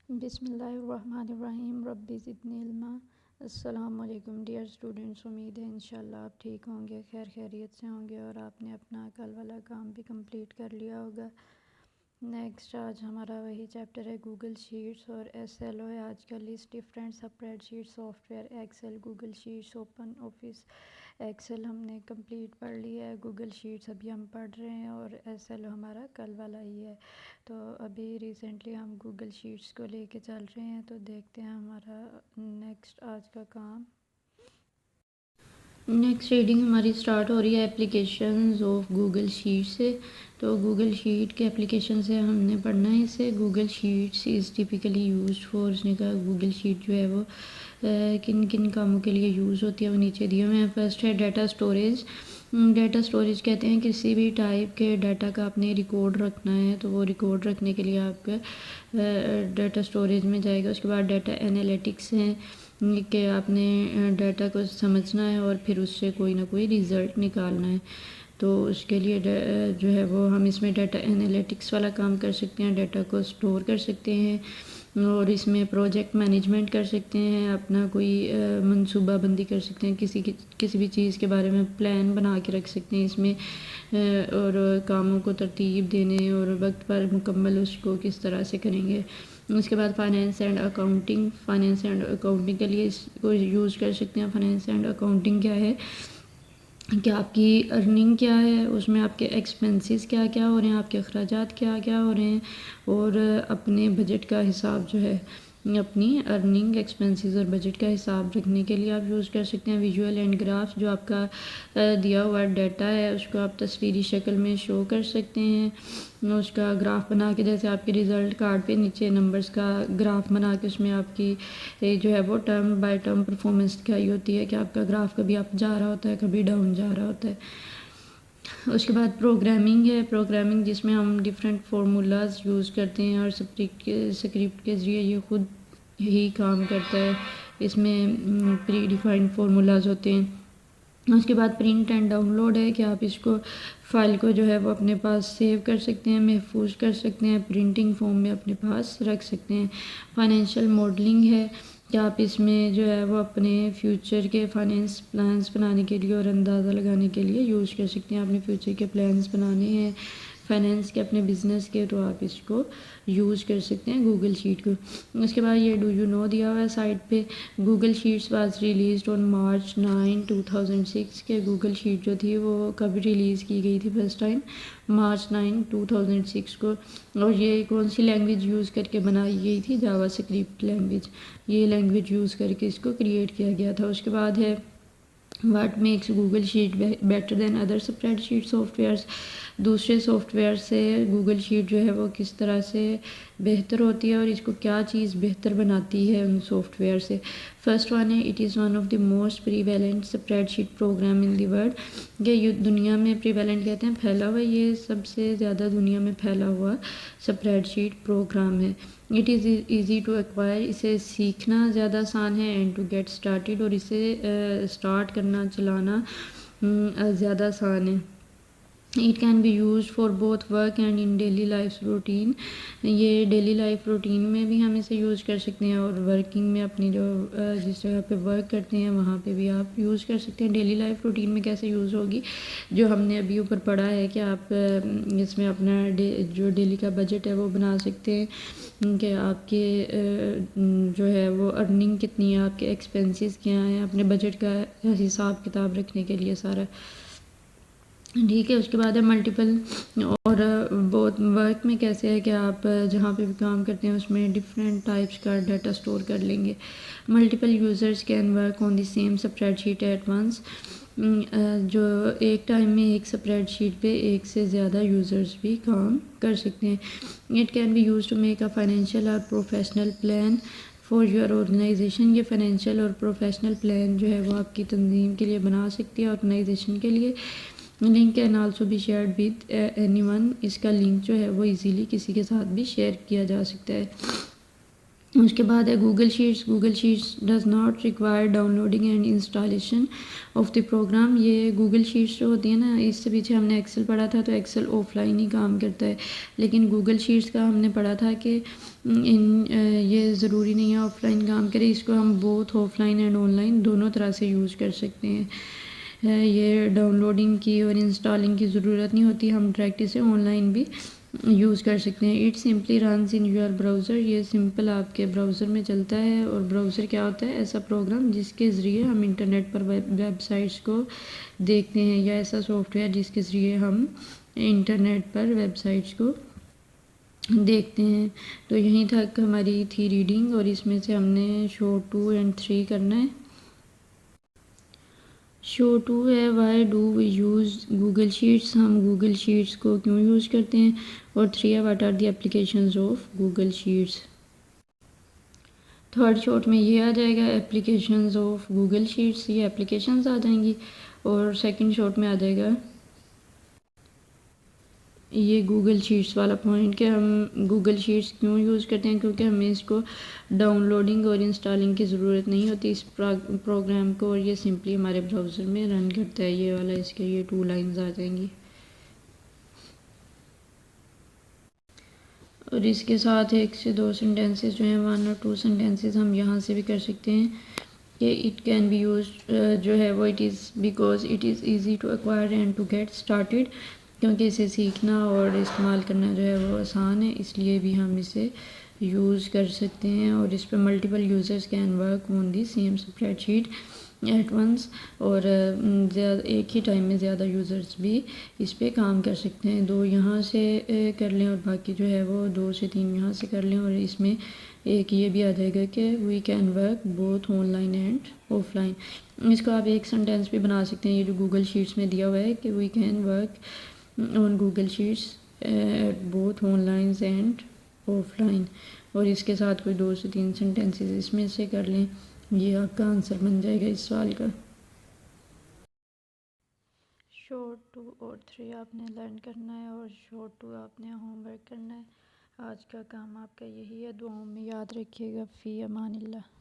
بسم اللہ الرحمن الرحیم، ربی زدنی علما۔ السلام علیکم ڈیئر اسٹوڈنٹس، امید ہے انشاءاللہ آپ ٹھیک ہوں گے، خیر خیریت سے ہوں گے اور آپ نے اپنا کل والا کام بھی کمپلیٹ کر لیا ہوگا۔ نیکسٹ آج ہمارا وہی چیپٹر ہے گوگل شیٹس اور ایس ایل او ہے آج کا list different spreadsheet software Excel, Google Sheets, OpenOffice Excel ہم نے کمپلیٹ پڑھ لیا ہے، گوگل شیٹس ابھی ہم پڑھ رہے ہیں اور ایس ایل او ہمارا کل والا ہی ہے۔ تو ابھی ریسنٹلی ہم گوگل شیٹس کو لے کے چل رہے ہیں، تو دیکھتے ہیں ہمارا نیکسٹ آج کا کام۔ نیکسٹ ریڈنگ ہماری اسٹارٹ ہو رہی ہے اپلیکیشنز آف گوگل شیٹ سے۔ تو گوگل شیٹ کے اپلیکیشن سے ہم نے پڑھنا ہے اسے۔ Google sheets is typically used for, اس نے کہا گوگل شیٹ جو ہے وہ کن کن کاموں کے لیے یوز ہوتی ہے، وہ نیچے دیے ہوئے ہیں۔ فرسٹ ہے ڈیٹا اسٹوریج۔ ڈیٹا اسٹوریج کہتے ہیں کسی بھی ٹائپ کے ڈیٹا کا آپ نے ریکارڈ رکھنا ہے، تو وہ ریکارڈ رکھنے کے لیے آپ کا ڈیٹا اسٹوریج میں جائے گا۔ اس کے بعد ڈیٹا انالیٹکس ہیں کہ آپ نے ڈیٹا کو سمجھنا ہے اور پھر اس سے کوئی نہ کوئی ریزلٹ نکالنا ہے، تو اس کے لیے جو ہے وہ ہم اس میں ڈیٹا انالیٹکس والا کام کر سکتے ہیں، ڈیٹا کو سٹور کر سکتے ہیں اور اس میں پروجیکٹ مینجمنٹ کر سکتے ہیں، اپنا کوئی منصوبہ بندی کر سکتے ہیں، کسی بھی چیز کے بارے میں پلان بنا کے رکھ سکتے ہیں اس میں، اور کاموں کو ترتیب دینے اور وقت پر مکمل اس کو کس طرح سے کریں گے۔ اس کے بعد finance and accounting. Finance and accounting کے لیے اس کو یوز کر سکتے ہیں۔ فائنینس اینڈ اکاؤنٹنگ کیا ہے کہ آپ کی ارننگ کیا ہے، اس میں آپ کے ایکسپنسز کیا کیا ہو رہے ہیں، آپ کے اخراجات کیا کیا ہو رہے ہیں، اور اپنے بجٹ کا حساب جو ہے، اپنی ارننگ، ایکسپنسز اور بجٹ کا حساب رکھنے کے لیے آپ یوز کر سکتے ہیں۔ ویژول اینڈ گراف، جو آپ کا دیا ہوا ڈیٹا ہے اس کو آپ تصویری شکل میں شو کر سکتے ہیں، اس کا گراف بنا کے، جیسے آپ کے ریزلٹ کارڈ پہ نیچے نمبرز کا گراف بنا کے اس میں آپ کی جو ہے وہ ٹرم بائی ٹرم پرفارمنس دکھائی ہوتی ہے کہ آپ کا گراف کبھی اپ جا رہا ہوتا ہے، کبھی ڈاؤن جا رہا ہوتا ہے۔ اس کے بعد پروگرامنگ ہے۔ پروگرامنگ جس میں ہم ڈفرینٹ فارمولاز یوز کرتے ہیں اور اسکرپٹ کے ذریعے یہ خود ہی کام کرتا ہے، اس میں پری ڈیفائنڈ فارمولاز ہوتے ہیں۔ اس کے بعد پرنٹ اینڈ ڈاؤن لوڈ ہے کہ آپ اس کو فائل کو جو ہے وہ اپنے پاس سیو کر سکتے ہیں، محفوظ کر سکتے ہیں، پرنٹنگ فارم میں اپنے پاس رکھ سکتے ہیں۔ فائنینشیل ماڈلنگ ہے کہ آپ اس میں جو ہے وہ اپنے فیوچر کے فائنینس پلانز بنانے کے لیے اور اندازہ لگانے کے لیے یوز کر سکتے ہیں۔ اپنے فیوچر کے پلانز بنانے ہیں فائنینس کے، اپنے بزنس کے، تو آپ اس کو یوز کر سکتے ہیں گوگل شیٹ کو۔ اس کے بعد یہ ڈو یو نو دیا ہوا ہے سائٹ پہ۔ Google sheets was released on March 9, 2006 کے گوگل شیٹ جو تھی وہ کب ریلیز کی گئی تھی فرسٹ ٹائم؟ March 9, 2006 کو۔ اور یہ کون سی لینگویج یوز کر کے بنائی گئی تھی؟ جاوا اسکرپٹ لینگویج، یہ لینگویج یوز کر کے اس کو کریٹ کیا گیا تھا۔ اس کے بعد ہے what makes Google Sheet better than other spreadsheet softwares. دوسرے سافٹ ویئر سے گوگل شیٹ جو ہے وہ کس طرح سے بہتر ہوتی ہے اور اس کو کیا چیز بہتر بناتی ہے ان سافٹ ویئر سے۔ فرسٹ ون ہے it is one of the most prevalent spreadsheet program in the world. یہ دنیا میں پریویلنٹ کہتے ہیں پھیلا ہوا، یہ سب سے زیادہ دنیا میں پھیلا ہوا اسپریڈ شیٹ پروگرام ہے۔ It is easy to acquire, اسے سیکھنا زیادہ آسان ہے، اینڈ ٹو گیٹ اسٹارٹیڈ، اور اسے اسٹارٹ کرنا، چلانا زیادہ آسان ہے۔ It can be used for both work and in daily life routine. یہ ڈیلی لائف روٹین میں بھی ہم اسے یوز کر سکتے ہیں اور ورکنگ میں اپنی جو جس جگہ پہ ورک کرتے ہیں وہاں پہ بھی آپ یوز کر سکتے ہیں۔ ڈیلی لائف روٹین میں کیسے یوز ہوگی؟ جو ہم نے ابھی اوپر پڑھا ہے کہ آپ اس میں اپنا جو ڈیلی کا بجٹ ہے وہ بنا سکتے ہیں کہ آپ کے جو ہے وہ ارننگ کتنی ہے، آپ کے ایکسپنسز کیا ہیں، اپنے بجٹ کا حساب کتاب رکھنے کے لیے سارا، ٹھیک ہے۔ اس کے بعد ہے ملٹیپل، اور بہت ورک میں کیسے ہے کہ آپ جہاں پہ بھی کام کرتے ہیں اس میں ڈفرینٹ ٹائپس کا ڈیٹا اسٹور کر لیں گے۔ Multiple users can work on the same spreadsheet at once. جو ایک ٹائم میں ایک اسپریڈ شیٹ پہ ایک سے زیادہ یوزرز بھی کام کر سکتے ہیں۔ It can be used to make a financial اور professional plan for your organization. یہ فائنینشیل اور پروفیشنل پلان جو ہے وہ آپ کی تنظیم کے لیے بنا سکتی ہے، آرگنائزیشن کے لیے۔ Link can also be shared with anyone, اس کا لنک جو ہے وہ ایزیلی کسی کے ساتھ بھی شیئر کیا جا سکتا ہے۔ اس کے بعد ہے Google Sheets. Google Sheets does not require downloading and installation of the program. یہ گوگل شیٹس جو ہوتی ہیں نا، اس سے پیچھے ہم نے ایکسل پڑھا تھا، تو ایکسل آف لائن ہی کام کرتا ہے، لیکن گوگل شیٹس کا ہم نے پڑھا تھا کہ یہ ضروری نہیں ہے آف لائن کام کرے. اس کو ہم both of line and on line دونوں طرح سے یوز کر سکتے ہیں. یہ ڈاؤن لوڈنگ کی اور انسٹالنگ کی ضرورت نہیں ہوتی، ہم ڈائریکٹ اسے آن لائن بھی یوز کر سکتے ہیں. It simply runs in your browser. یہ سمپل آپ کے براؤزر میں چلتا ہے. اور براؤزر کیا ہوتا ہے؟ ایسا پروگرام جس کے ذریعے ہم انٹرنیٹ پر ویب سائٹس کو دیکھتے ہیں، یا ایسا سافٹ ویئر جس کے ذریعے ہم انٹرنیٹ پر ویب سائٹس کو دیکھتے ہیں. تو یہیں تک ہماری تھی ریڈنگ، اور اس میں سے ہم نے شو 2 اینڈ 3 کرنا ہے. شو 2 ہے why do we use Google Sheets. ہم گوگل شیٹس کو کیوں یوز کرتے ہیں. اور 3 ہے what are the applications of Google Sheets. Third short میں یہ آ جائے گا اپلیکیشنز آف گوگل شیٹس، یہ اپلیکیشنز آ جائیں گی. اور سیکنڈ شارٹ میں آ جائے گا یہ گوگل شیٹس والا پوائنٹ کہ ہم گوگل شیٹس کیوں یوز کرتے ہیں، کیونکہ ہمیں اس کو ڈاؤن لوڈنگ اور انسٹالنگ کی ضرورت نہیں ہوتی اس پروگرام کو، اور یہ سمپلی ہمارے براؤزر میں رن کرتا ہے. یہ والا اس کے یہ 2 لائنز آ جائیں گی. اور اس کے ساتھ 1 سے 2 سینٹینسز جو ہیں 1 اور 2 سینٹینسز ہم یہاں سے بھی کر سکتے ہیں کہ اٹ کین بی یوز جو ہے وہ it is because it is easy to acquire and to get started. کیونکہ اسے سیکھنا اور استعمال کرنا جو ہے وہ آسان ہے، اس لیے بھی ہم اسے یوز کر سکتے ہیں. اور اس پہ multiple users can work on the same spreadsheet at once. اور ایک ہی ٹائم میں زیادہ یوزرز بھی اس پہ کام کر سکتے ہیں. 2 یہاں سے کر لیں اور باقی جو ہے وہ 2 سے 3 یہاں سے کر لیں. اور اس میں ایک یہ بھی آ جائے گا کہ we can work both online and offline. اس کو آپ ایک سینٹینس بھی بنا سکتے ہیں، یہ جو گوگل شیٹس میں دیا ہوا ہے کہ we can work on Google Sheets at both online and offline. اور اس کے ساتھ کوئی 2 سے 3 سینٹینسز اس میں سے کر لیں. یہ آپ کا آنسر بن جائے گا اس سوال کا. شارٹ 2 اور 3 آپ نے لرن کرنا ہے، اور شارٹ 2 آپ نے ہوم ورک کرنا ہے. آج کا کام آپ کا یہی ہے. دعاؤں میں یاد رکھیے گا. فی امان اللہ.